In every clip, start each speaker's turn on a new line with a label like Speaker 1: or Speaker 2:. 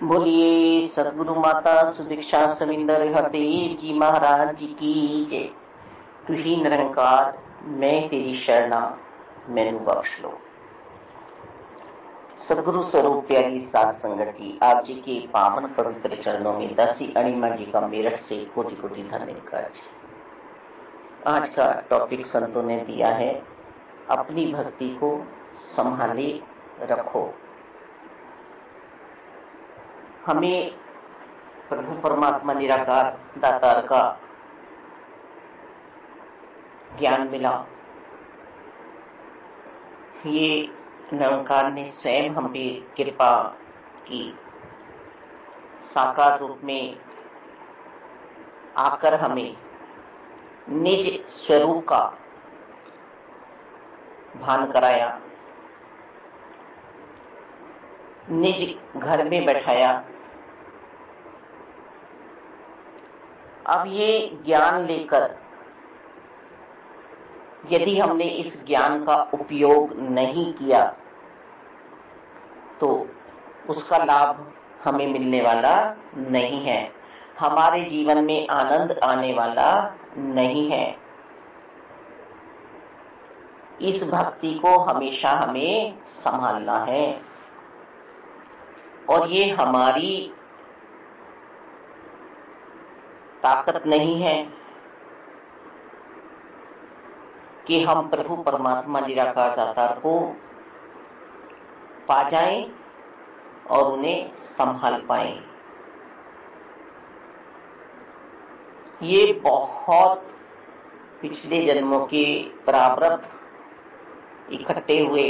Speaker 1: बोलिए सदगुरु माता सुदीक्षा सविंदर हरदेव जी महाराज जी की जय। तू ही निरंकार, मैं तेरी शरणा, मैनू बख्श लो। सदगुरु स्वरूप प्यारी साध संगत जी, आप जी के पावन पवित्र चरणों में दासी अणिमा जी का मेरठ से कोटि कोटि धन्यवाद। आज का टॉपिक संतों ने दिया है, अपनी भक्ति को संभाले रखो। हमें प्रभु परमात्मा निराकार दातार का ज्ञान मिला। ये निरंकार ने स्वयं हम पे कृपा की, साकार रूप में आकर हमें निज स्वरूप का भान कराया, निज घर में बैठाया। अब ये ज्ञान लेकर यदि हमने इस ज्ञान का उपयोग नहीं किया तो उसका लाभ हमें मिलने वाला नहीं है, हमारे जीवन में आनंद आने वाला नहीं है। इस भक्ति को हमेशा हमें संभालना है और ये हमारी ताकत नहीं है कि हम प्रभु परमात्मा निराकार दातार को पा जाएं और उन्हें संभाल पाएं। ये बहुत पिछले जन्मों के प्रारब्ध इकट्ठे हुए,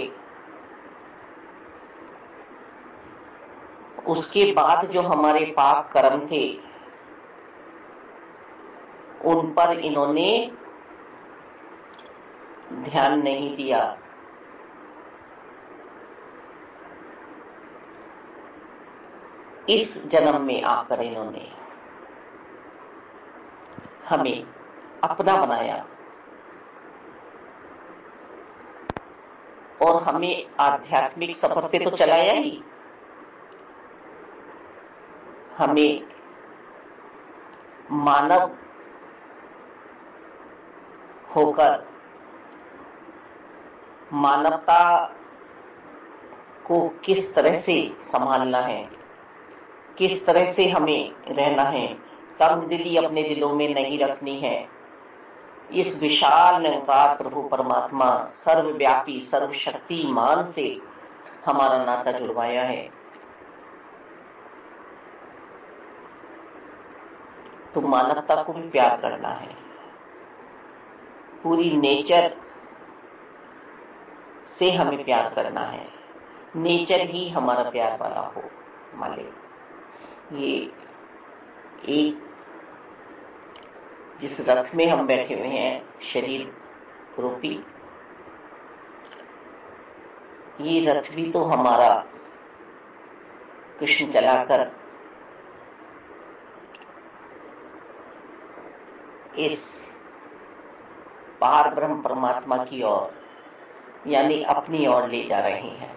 Speaker 1: उसके बाद जो हमारे पाप कर्म थे उन पर इन्होंने ध्यान नहीं दिया। इस जन्म में आकर इन्होंने हमें अपना बनाया और हमें आध्यात्मिक सफर पे तो चलाया ही, हमें मानव होकर मानवता को किस तरह से संभालना है, किस तरह से हमें रहना है, तंगदिली अपने दिलों में नहीं रखनी है। इस विशाल निरंकार प्रभु परमात्मा सर्वव्यापी सर्वशक्तिमान से हमारा नाता जुड़वाया है। तो मानवता को भी प्यार करना है, पूरी नेचर से हमें प्यार करना है, नेचर ही हमारा प्यार वाला हो। मालिक, ये एक जिस रथ में हम बैठे हुए हैं शरीर रूपी, ये रथ भी तो हमारा कृष्ण चलाकर इस पार ब्रह्म परमात्मा की ओर यानी अपनी ओर ले जा रहे हैं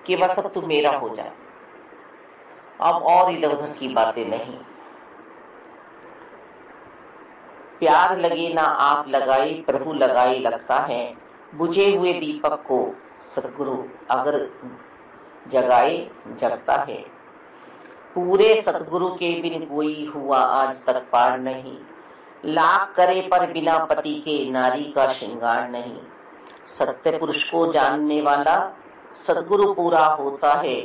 Speaker 1: कि बस अब तू मेरा हो जा, अब और इधर उधर की बातें नहीं। प्यार लगे ना आप लगाए, प्रभु लगाए लगता है, बुझे हुए दीपक को सतगुरु अगर जगाए जगता है। पूरे सतगुरु के बिन कोई हुआ आज तक पार नहीं, लाख करे पर बिना पति के नारी का श्रृंगार नहीं। सत्य पुरुष को जानने वाला सदगुरु पूरा होता है,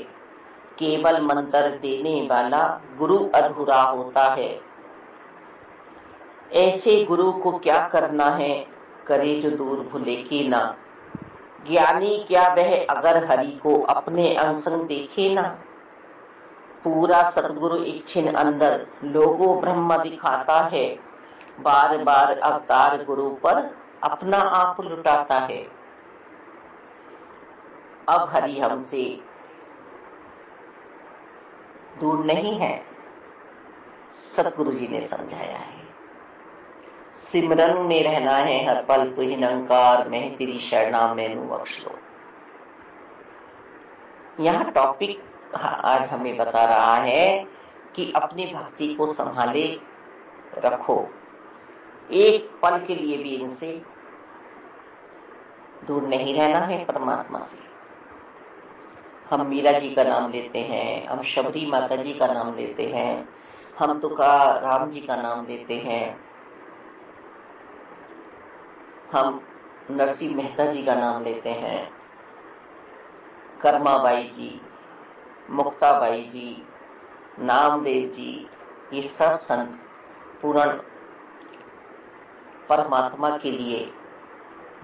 Speaker 1: केवल मंत्र देने वाला गुरु अधूरा होता है। ऐसे गुरु को क्या करना है, करे जो दूर भूले की ना। ज्ञानी क्या वह अगर हरि को अपने अंग संग देखे ना। पूरा सतगुरु एक क्षण अंदर लोगो ब्रह्म दिखाता है, बार बार अवतार गुरु पर अपना आप लुटाता है। अब हरि हमसे दूर नहीं है, सतगुरु जी ने समझाया है। सिमरन में रहना है हर पल, तू ही निरंकार, मैं तेरी शरणा, मैनू बख्श लो। यहाँ टॉपिक आज हमें बता रहा है कि अपनी भक्ति को संभाले रखो, एक पल के लिए भी इनसे दूर नहीं रहना है परमात्मा से। हम मीरा जी का नाम लेते हैं, हम शबरी माता जी का नाम लेते हैं, हम तुकार राम जी का नाम लेते हैं, हम नरसिंह मेहता जी का नाम लेते हैं, कर्माबाई जी, मुक्ताबाई जी, नामदेव जी, ये सब संत पूर्ण परमात्मा के लिए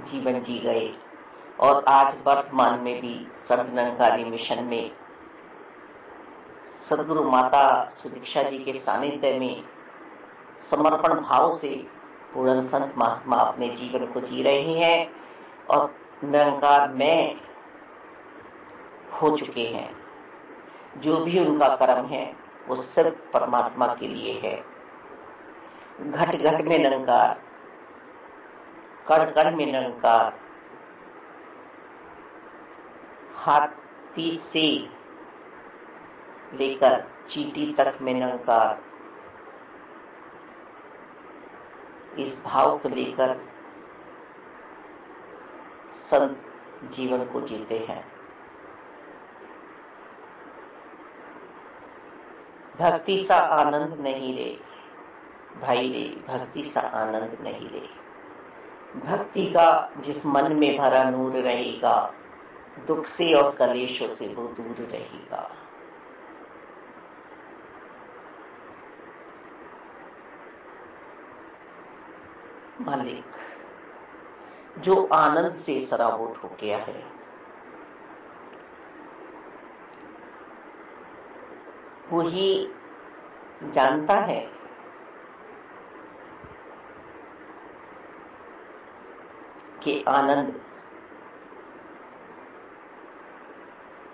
Speaker 1: जीवन जी गए और आज वर्तमान में भी संत निरंकारी मिशन में सदगुरु माता सुदीक्षा जी के सानिध्य में समर्पण भाव से पूर्ण संत महात्मा अपने जीवन को जी रहे हैं और निरंकार में हो चुके हैं। जो भी उनका कर्म है वो सिर्फ परमात्मा के लिए है। घट घट में निरंकार, कण कण में निरंकार, हाथी से लेकर चींटी तक में निरंकार, इस भाव को लेकर संत जीवन को जीते हैं। भक्ति सा आनंद नहीं रे भाई रे, भक्ति सा आनंद नहीं रे। भक्ति का जिस मन में भरा नूर रहेगा, दुख से और कलेशों से वो दूर रहेगा। मालिक जो आनंद से सराबोर हो गया है, वही जानता है कि आनंद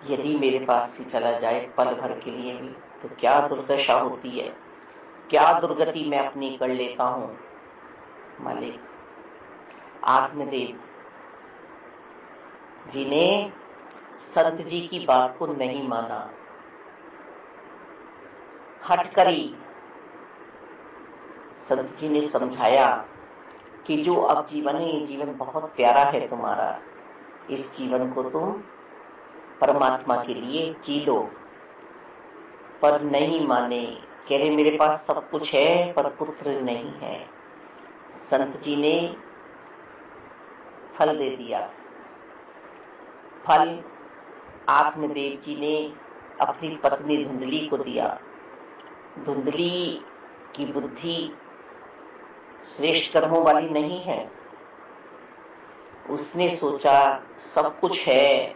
Speaker 1: यदि मेरे पास से चला जाए पल भर के लिए भी तो क्या दुर्दशा होती है, क्या दुर्गति मैं अपनी कर लेता हूं। मालिक आत्मदेव जी ने संत जी की बात को नहीं माना, हट करी। संत जी ने समझाया कि जो अब जीवन है, ये जीवन बहुत प्यारा है तुम्हारा, इस जीवन को तुम परमात्मा के लिए जी लो। पर नहीं माने, कह रहे मेरे पास सब कुछ है पर पुत्र नहीं है। संत जी ने फल दे दिया। फल आत्मदेव जी ने अपनी पत्नी धुंधली को दिया। धुंधली की बुद्धि श्रेष्ठ कर्मों वाली नहीं है। उसने सोचा सब कुछ है,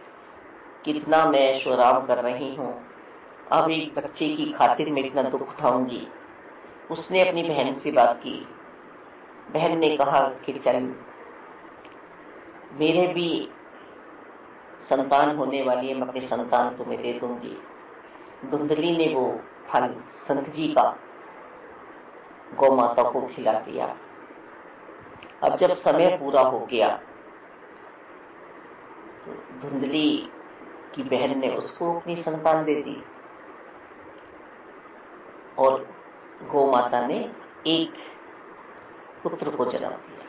Speaker 1: कितना मैं ऐशोआराम कर रही हूं, अब एक बच्चे की खातिर मैं इतना दुख उठाऊंगी। उसने अपनी बहन से बात की। बहन ने कहा कि चल मेरे भी संतान होने वाली है, मैं अपनी संतान तुम्हें दे दूंगी। धुंधली ने वो फल संत जी का गौ माता को खिला दिया। अब जब समय पूरा हो गया तो धुंधली की बहन ने उसको अपनी संतान दे दी और गौ माता ने एक पुत्र को जन्म दिया,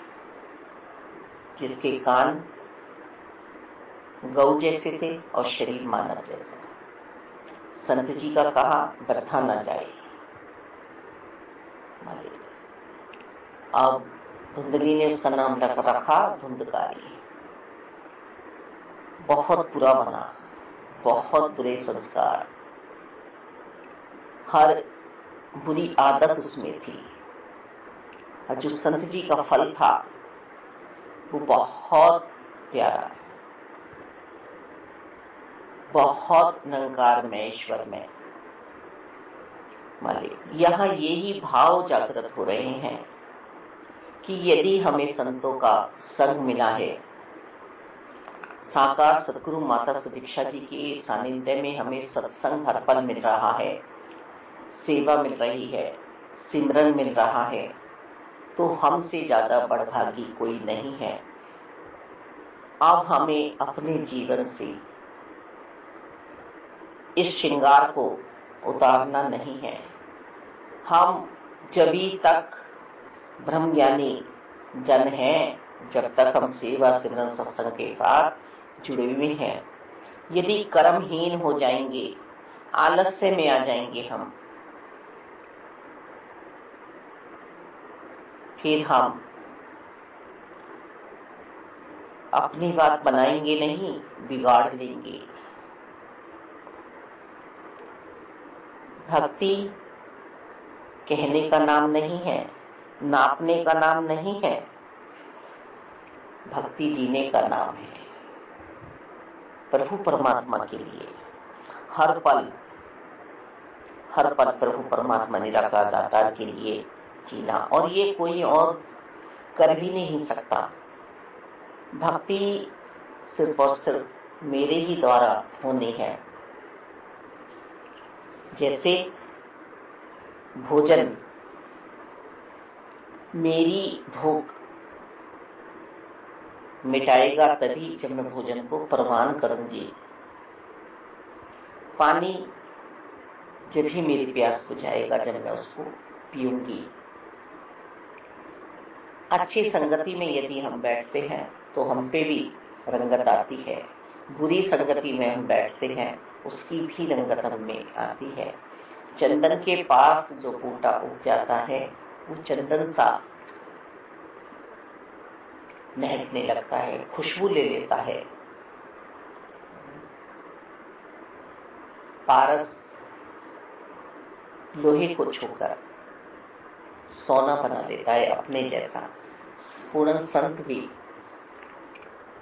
Speaker 1: जिसके कान गौ जैसे थे और शरीर मानव जैसा। संत जी का कहा व्यर्था न जाए। अब धुंधली ने उसका नाम रखा धुंधकारी। बहुत बुरा बना, बहुत बुरे संस्कार, हर बुरी आदत उसमें थी। और जो संत जी का फल था वो बहुत प्यारा, बहुत निरंकार में, ईश्वर में। मालिक यहां यही भाव जागृत हो रहे हैं कि यदि हमें संतों का संग मिला है, साकार सदगुरु माता सुदीक्षा जी के सानिध्य में हमें सत्संग हर पल मिल रहा है, सेवा मिल रही है, सिमरन मिल रहा है, तो हमसे ज्यादा बड़भागी कोई नहीं है। अब हमें अपने जीवन से इस श्रृंगार को उतारना नहीं है। हम जभी तक ब्रह्मज्ञानी जन हैं, जब तक हम सेवा सिमरन सत्संग के साथ जुड़े हुए हैं। यदि कर्महीन हो जाएंगे, आलस्य में आ जाएंगे हम, फिर हम अपनी बात बनाएंगे नहीं, बिगाड़ लेंगे। भक्ति कहने का नाम नहीं है, नापने का नाम नहीं है, भक्ति जीने का नाम है। प्रभु परमात्मा के लिए हर पल प्रभु परमात्मा निराकार दातार के लिए जीना, और ये कोई और कर भी नहीं सकता। भक्ति सिर्फ और सिर्फ मेरे ही द्वारा होनी है। जैसे भोजन, मेरी भूख मिटाएगा तभी जब मैं भोजन को प्रवान करूंगी। पानी जब ही मेरी प्यास बुझाएगा, जब मैं उसको पीऊंगी। अच्छी संगति में यदि हम बैठते हैं तो हम पे भी रंगत आती है, बुरी संगति में हम बैठते हैं उसकी भी रंगत हम में आती है। चंदन के पास जो बूटा उग जाता है वो चंदन सा महकने लगता है, खुशबू ले लेता है। पारस लोहे को छूकर सोना बना देता है अपने जैसा। पूर्ण संत भी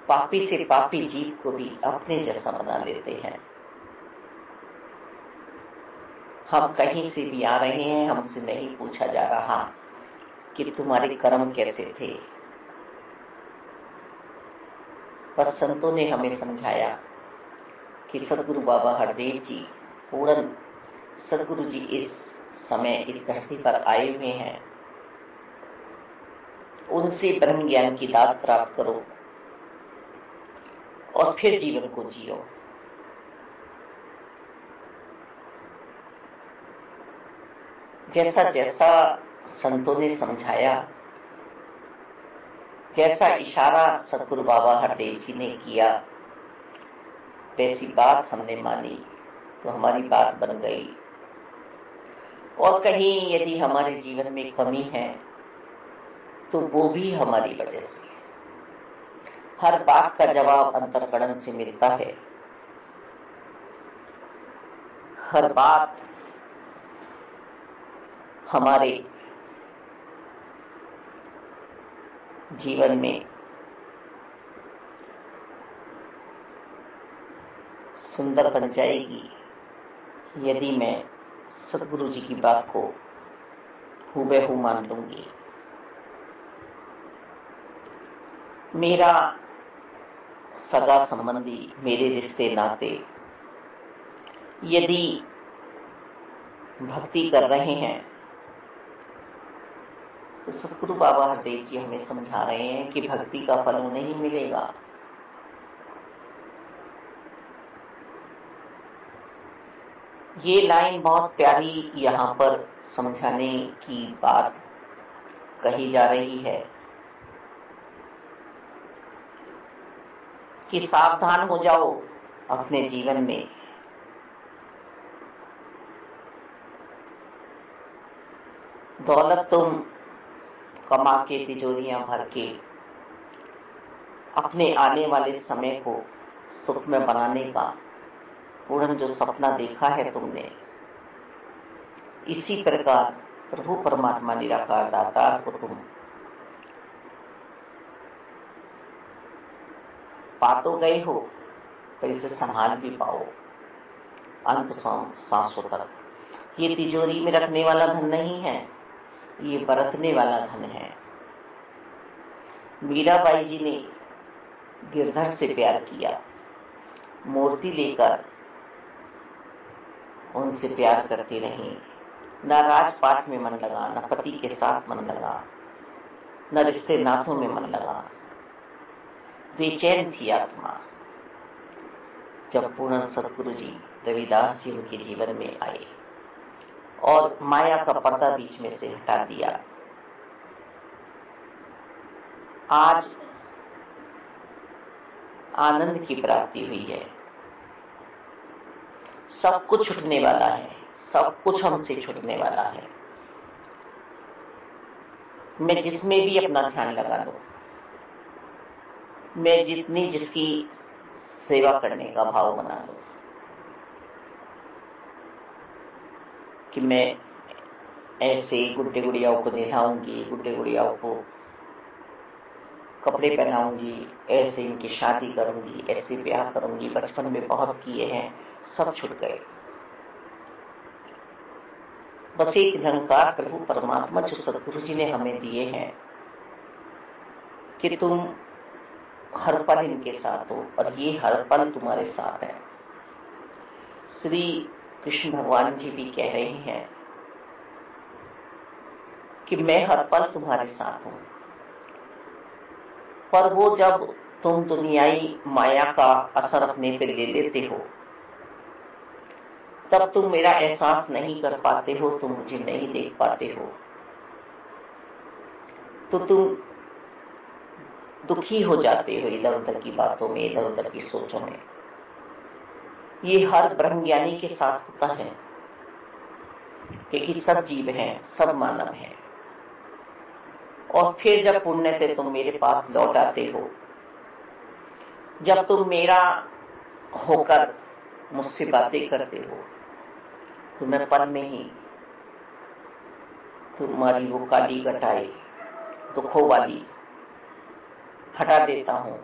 Speaker 1: पापी से पापी जीव को भी अपने जैसा बना लेते हैं। हम कहीं से भी आ रहे हैं, हमसे नहीं पूछा जा रहा कि तुम्हारे कर्म कैसे थे। बस संतों ने हमें समझाया कि सदगुरु बाबा हरदेव जी, पूर्ण सदगुरु जी इस समय इस धरती पर आए हुए हैं, उनसे ब्रह्म ज्ञान की दात प्राप्त करो और फिर जीवन को जियो। जैसा जैसा संतों ने समझाया, जैसा इशारा सदगुरु बाबा हरदेव जी ने किया, वैसी बात हमने मानी तो हमारी बात बन गई। और कहीं यदि हमारे जीवन में कमी है तो वो भी हमारी वजह से। हर बात का जवाब अंतर्करण से मिलता है। हर बात हमारे जीवन में सुंदर बन जाएगी यदि मैं सदगुरु जी की बात को हूबहू मान लूंगी। मेरा सगा संबंधी, मेरे रिश्ते नाते यदि भक्ति कर रहे हैं तो सदगुरु बाबा हरदेव जी हमें समझा रहे हैं कि भक्ति का फल उन्हें ही मिलेगा। ये लाइन बहुत प्यारी यहाँ पर समझाने की बात कही जा रही है कि सावधान हो जाओ अपने जीवन में। दौलत तुम कमा के तिजोरियां भर के अपने आने वाले समय को सुख में बनाने का पूर्ण जो सपना देखा है तुमने, इसी प्रकार प्रभु परमात्मा निराकार दातार को तुम पा तो गए हो, पर इसे संभाल भी पाओ अंत सांसों तक। ये तिजोरी में रखने वाला धन नहीं है, ये बरतने वाला धन है। मीराबाई जी ने गिरधर से प्यार किया, मूर्ति लेकर उनसे प्यार करती रही। न राजपाट में मन लगा, न पति के साथ मन लगा, न रिश्ते नातों में मन लगा। बेचैन थी आत्मा। जब पूर्ण सदगुरु जी रविदास जी उनके जीवन में आए और माया का पर्दा बीच में से हटा दिया। आज आनंद की प्राप्ति हुई है। सब कुछ छूटने वाला है, सब कुछ हमसे छूटने वाला है। मैं जिसमें भी अपना ध्यान लगा लूं, मैं जितनी जिसकी सेवा करने का भाव बना लूं कि मैं ऐसे गुड्डे गुड़ियाओं को नहलाऊंगी, गुड्डे गुड़ियाओं को कपड़े पहनाऊंगी, ऐसे इनकी शादी करूंगी, ऐसे ब्याह करूंगी, बचपन में बहुत किए हैं, सब छूट गए। बस एक निरंकार प्रभु परमात्मा जो सदगुरु जी ने हमें दिए हैं कि तुम हर पल इनके साथ हो और ये हर पल तुम्हारे साथ है। श्री कृष्ण भगवान जी भी कह रहे हैं कि मैं हर पल तुम्हारे साथ हूं। पर वो जब तुम दुनियाई माया का असर अपने पे ले लेते हो, तब तुम मेरा एहसास नहीं कर पाते हो, तुम मुझे नहीं देख पाते हो, तो तुम दुखी हो जाते हो इधर उधर की बातों में, इधर उधर की सोचों में। ये हर ब्रह्मज्ञानी के साथ होता है, क्योंकि सब जीव हैं, सब मानव हैं। और फिर जब पुण्य से तुम मेरे पास लौट आते हो, जब तुम मेरा होकर मुझसे बातें करते हो, तो मैं पल में ही तुम्हारी वो काली घटाई दुखों वाली हटा देता हूं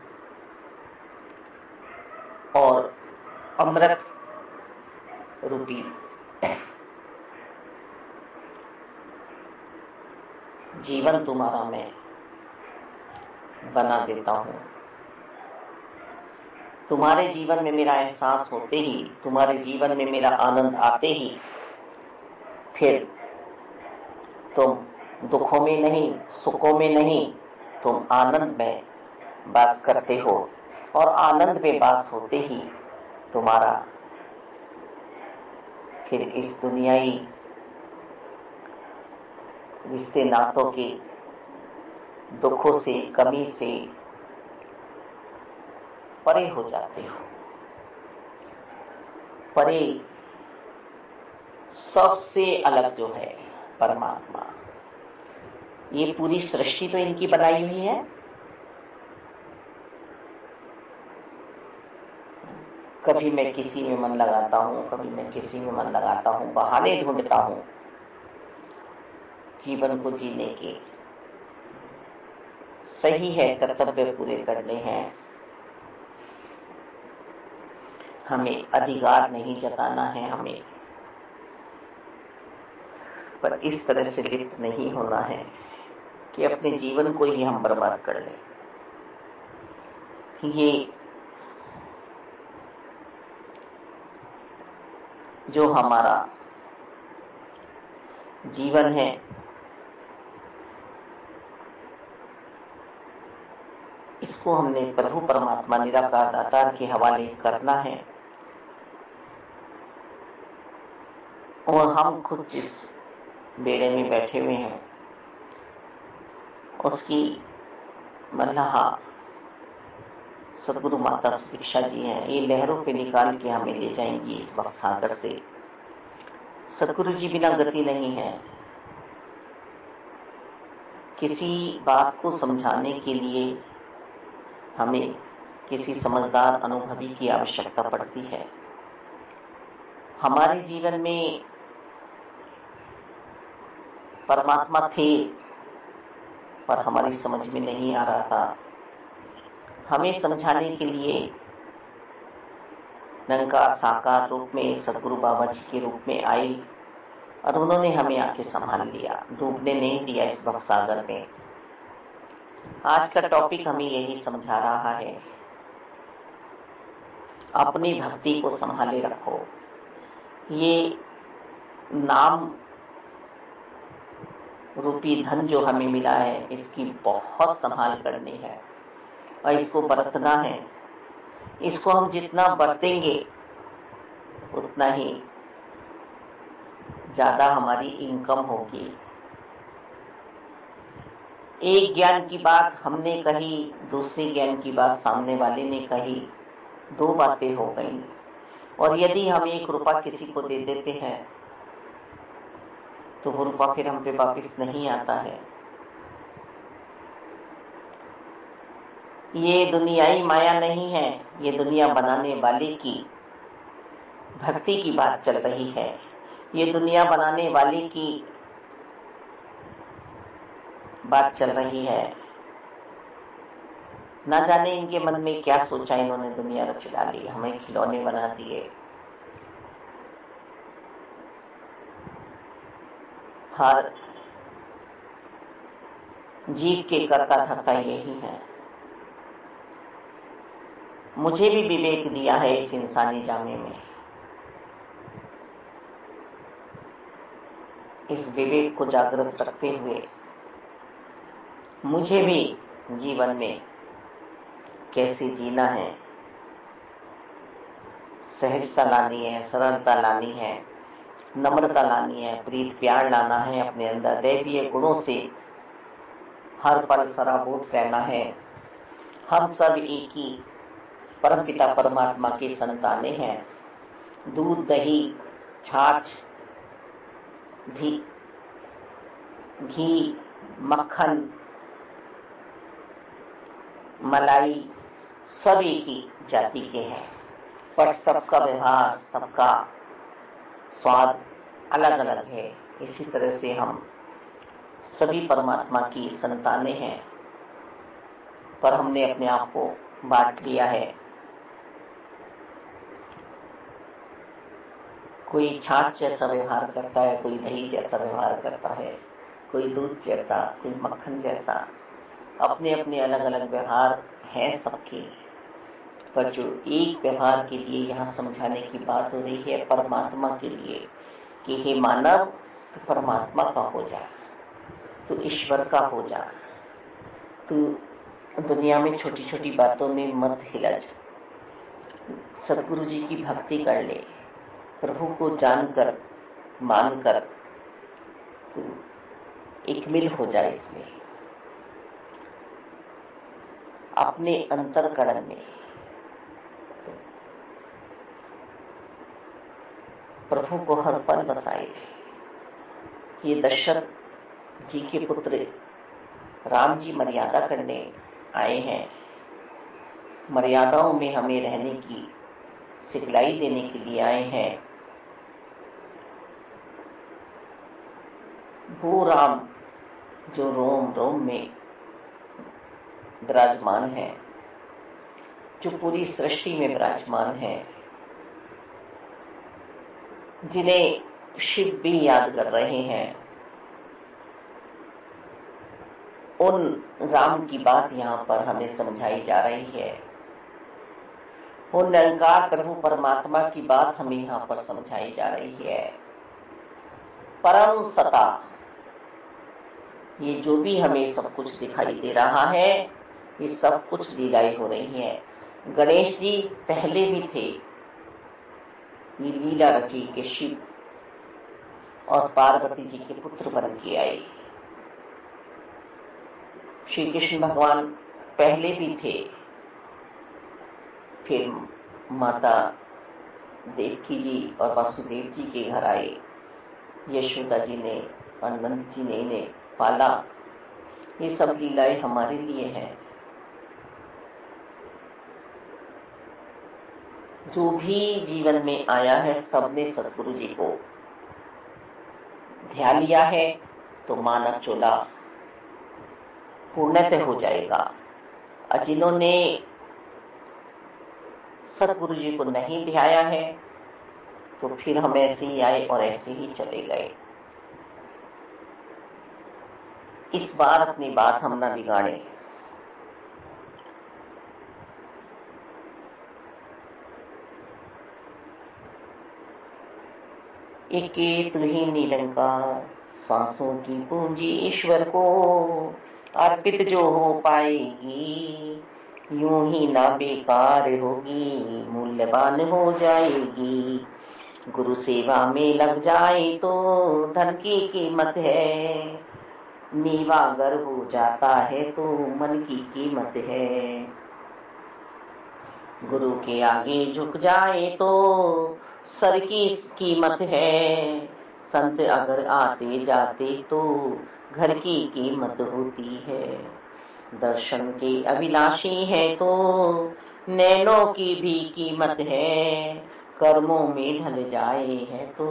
Speaker 1: और अमृत रूपी जीवन तुम्हारा मैं बना देता हूं। तुम्हारे जीवन में मेरा एहसास होते ही, तुम्हारे जीवन में मेरा आनंद आते ही, फिर तुम दुखों में नहीं, सुखों में नहीं, तुम आनंद में वास करते हो। और आनंद में वास होते ही तुम्हारा फिर इस दुनियाई रिश्ते नातों के दुखों से, कमी से परे हो जाते हो। परे सबसे अलग जो है परमात्मा, ये पूरी सृष्टि तो इनकी बनाई हुई है। कभी मैं किसी में मन लगाता हूं, कभी मैं किसी में मन लगाता हूं, बहाने ढूंढता हूं जीवन को जीने के। सही है, कर्तव्य पूरे करने हैं, हमें अधिकार नहीं जताना है हमें, पर इस तरह से लिप्त नहीं होना है कि अपने जीवन को ही हम बर्बाद कर लें। ये जो हमारा जीवन है, इसको हमने प्रभु परमात्मा निराकार दातार के हवाले करना है। और हम खुद जिस बेड़े में बैठे हुए हैं, उसकी मल्लाहा सदगुरु माता दीक्षा जी हैं। ये लहरों पे निकाल के हमें ले जाएंगी इस भव सागर से। सदगुरु जी बिना गति नहीं है। किसी बात को समझाने के लिए हमें किसी समझदार अनुभवी की आवश्यकता पड़ती है। हमारे जीवन में परमात्मा थे, पर हमारी समझ में नहीं आ रहा था। हमें समझाने के लिए निरंकार साकार रूप में सदगुरु बाबा जी के रूप में आए और उन्होंने हमें आके संभाल लिया, डूबने नहीं दिया इस भव सागर में। आज का टॉपिक हमें यही समझा रहा है, अपनी भक्ति को संभाले रखो। ये नाम रूपी धन जो हमें मिला है, इसकी बहुत संभाल करनी है और इसको बरतना है। इसको हम जितना बरतेंगे उतना ही ज्यादा हमारी इनकम होगी। एक ज्ञान की बात हमने कही, दूसरे ज्ञान की बात सामने वाले ने कही, 2 बातें हो गई। और यदि हम 1 रुपया किसी को दे देते हैं तो वो रुपया फिर हम पे वापिस नहीं आता है। ये दुनियाई माया नहीं है, ये दुनिया बनाने वाले की भक्ति की बात चल रही है। ये दुनिया बनाने वाले की बात चल रही है। ना जाने इनके मन में क्या सोचा, इन्होंने दुनिया रच डाली, हमें खिलौने बना दिए। हर जीव के करता धरता यही है। मुझे भी विवेक दिया है इस इंसानी जामे में। इस विवेक को जागृत रखते हुए मुझे भी जीवन में कैसे जीना है, सहजता लानी है, सरलता लानी है, नम्रता लानी है, प्रीत प्यार लाना है, अपने अंदर दैवीय गुणों से हर पल सराबोध रहना है। हम सब एक ही परमपिता परमात्मा की संतानें हैं। दूध, दही, छाछ, घी, मक्खन, मलाई सब एक ही जाति के हैं, पर सबका व्यवहार, सबका स्वाद अलग अलग है। इसी तरह से हम सभी परमात्मा की संतानें हैं, पर हमने अपने आप को बांट लिया है। कोई छाछ जैसा व्यवहार करता है, कोई दही जैसा व्यवहार करता है, कोई दूध जैसा, कोई मक्खन जैसा। अपने अपने अलग अलग व्यवहार हैं सबके, पर जो एक व्यवहार के लिए यहाँ समझाने की बात हो रही है परमात्मा के लिए कि हे मानव, तू परमात्मा का हो जा, तू ईश्वर का हो जा, तू दुनिया में छोटी छोटी बातों में मत हिलझ, सतगुरु जी की भक्ति कर ले, प्रभु को जानकर मानकर तू एक मिल हो जाए इसमें, अपने अंतरकरण में। तो प्रभु को हर पल बसाए। ये दशरथ जी के पुत्र राम जी मर्यादा करने आए हैं, मर्यादाओं में हमें रहने की सिखलाई देने के लिए आए हैं। वो राम जो रोम रोम में विराजमान है, जो पूरी सृष्टि में विराजमान है, जिन्हें शिव भी याद कर रहे हैं, उन राम की बात यहाँ पर हमें समझाई जा रही है। उन निरंकार प्रभु परमात्मा की बात हमें यहाँ पर समझाई जा रही है। परम सता, ये जो भी हमें सब कुछ दिखाई दे रहा है, ये सब कुछ लीलाएं हो रही हैं। गणेश जी पहले भी थे, ये लीला रची के शिव और पार्वती जी के पुत्र बन के आए। श्री कृष्ण भगवान पहले भी थे, फिर माता देवकी जी और वासुदेव जी के घर आए। यशोदा जी ने और नंद जी ने इन्हें पाला। ये सब लीलाएं हमारे लिए हैं। जो भी जीवन में आया है, सबने सतगुरु जी को ध्यान लिया है तो मानव चोला पूर्णतः हो जाएगा। और जिन्होंने सतगुरु जी को नहीं ध्याया है तो फिर हम ऐसे ही आए और ऐसे ही चले गए। इस बार अपनी बात हम ना बिगाड़े। एके तुही निरंकार, सांसों की पूंजी ईश्वर को अर्पित जो हो पाएगी, यूं ही ना बेकार होगी, मूल्यवान हो जाएगी। गुरु सेवा में लग जाए तो धन की कीमत है, नीवा अगर हो जाता है तो मन की कीमत है। गुरु के आगे झुक जाए तो सर की कीमत है, संत अगर आते जाते तो घर की कीमत होती है। दर्शन के अभिलाषी है तो नैनों की भी कीमत है, कर्मों में ढल जाए है तो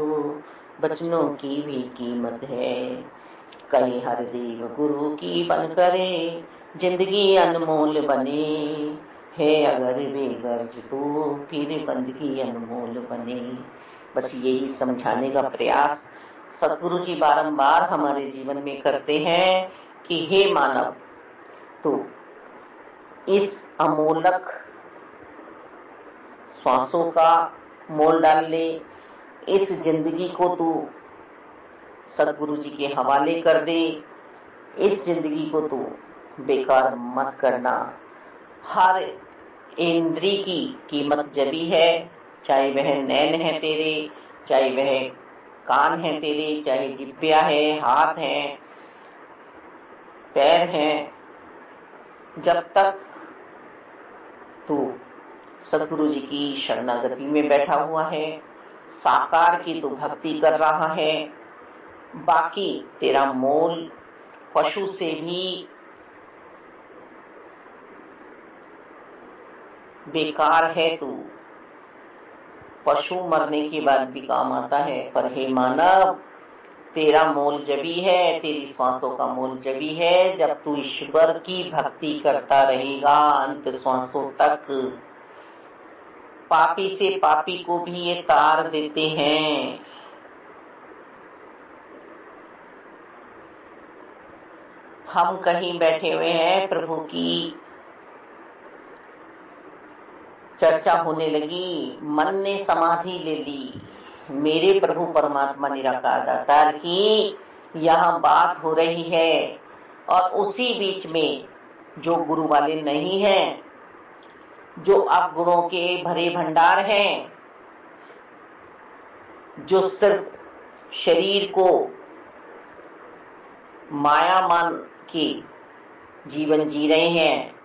Speaker 1: वचनों की भी कीमत है। कहे हर देव गुरु की बन करे, जिंदगी अनमोल बने है, अगर बेगर्ज तो फिर बंदगी अनमोल बने। बस यही समझाने का प्रयास सतगुरु जी बारंबार हमारे जीवन में करते हैं कि हे मानव, तो इस अमोलक श्वासों का मोल डाल ले, इस जिंदगी को तू सतगुरु जी के हवाले कर दे, इस जिंदगी को तू बेकार मत करना। हर इंद्री की कीमत जबी है, चाहे वह नैन है तेरे, चाहे वह कान है तेरे, चाहे जिब्या है, हाथ है, पैर है, जब तक तू सतगुरु जी की शरणागति में बैठा हुआ है, साकार की तू भक्ति कर रहा है, बाकी तेरा मोल पशु से भी बेकार है। तू पशु मरने के बाद भी काम आता है, पर हे मानव, तेरा मोल जबी है, तेरी श्वासों का मोल जबी है जब तू ईश्वर की भक्ति करता रहेगा अंत श्वासों तक। पापी से पापी को भी ये तार देते हैं। हम कहीं बैठे हुए हैं, प्रभु की चर्चा होने लगी, मन ने समाधि ले ली, मेरे प्रभु परमात्मा निराकार दातार की यहाँ बात हो रही है, और उसी बीच में जो गुरु वाले नहीं हैं, जो अवगुणों के भरे भंडार हैं, जो सिर्फ शरीर को माया मान के जीवन जी रहे हैं,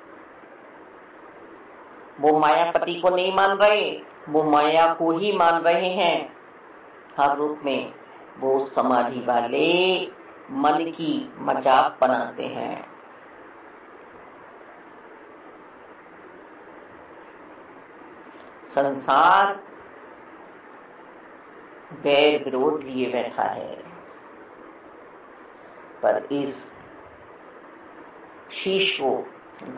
Speaker 1: वो मायापति को नहीं मान रहे, वो माया को ही मान रहे हैं हर रूप में। वो समाधि वाले मन की मजाक बनाते हैं। संसार बैर विरोध लिए बैठा है, पर इस शीश को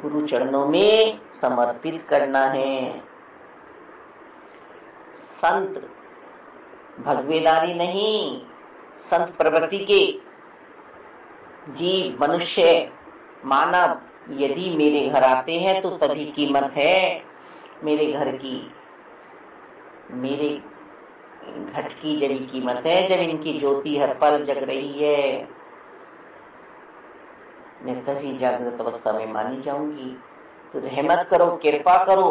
Speaker 1: गुरु चरणों में समर्पित करना है। संत भगवेदारी नहीं, संत प्रवृत्ति के जीव, मनुष्य, मानव यदि मेरे घर आते हैं तो तभी कीमत है मेरे घर की, मेरे घट की जब कीमत है जब इनकी ज्योति हर पल जग रही है, मैं तभी जागृत अवस्था में मानी जाऊंगी। तो रहमत करो, कृपा करो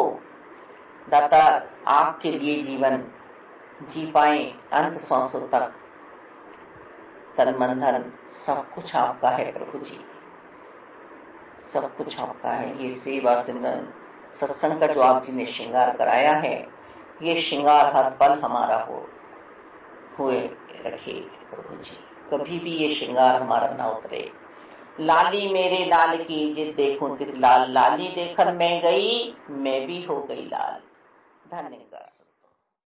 Speaker 1: दाता, आपके लिए जीवन जी पाए अंत सांसों तक। तन मन धन सब कुछ आपका है प्रभु जी, सब कुछ आपका है। ये सेवा सिमरन सत्संग का जो आप जी ने श्रृंगार कराया है, ये श्रृंगार हर पल हमारा हुए रखे प्रभु जी, कभी भी ये श्रृंगार हमारा ना उतरे। लाली मेरे लाल की जित देखूं तित लाल, लाली देखन मैं गई मैं भी हो गई लाल। धन्यवाद।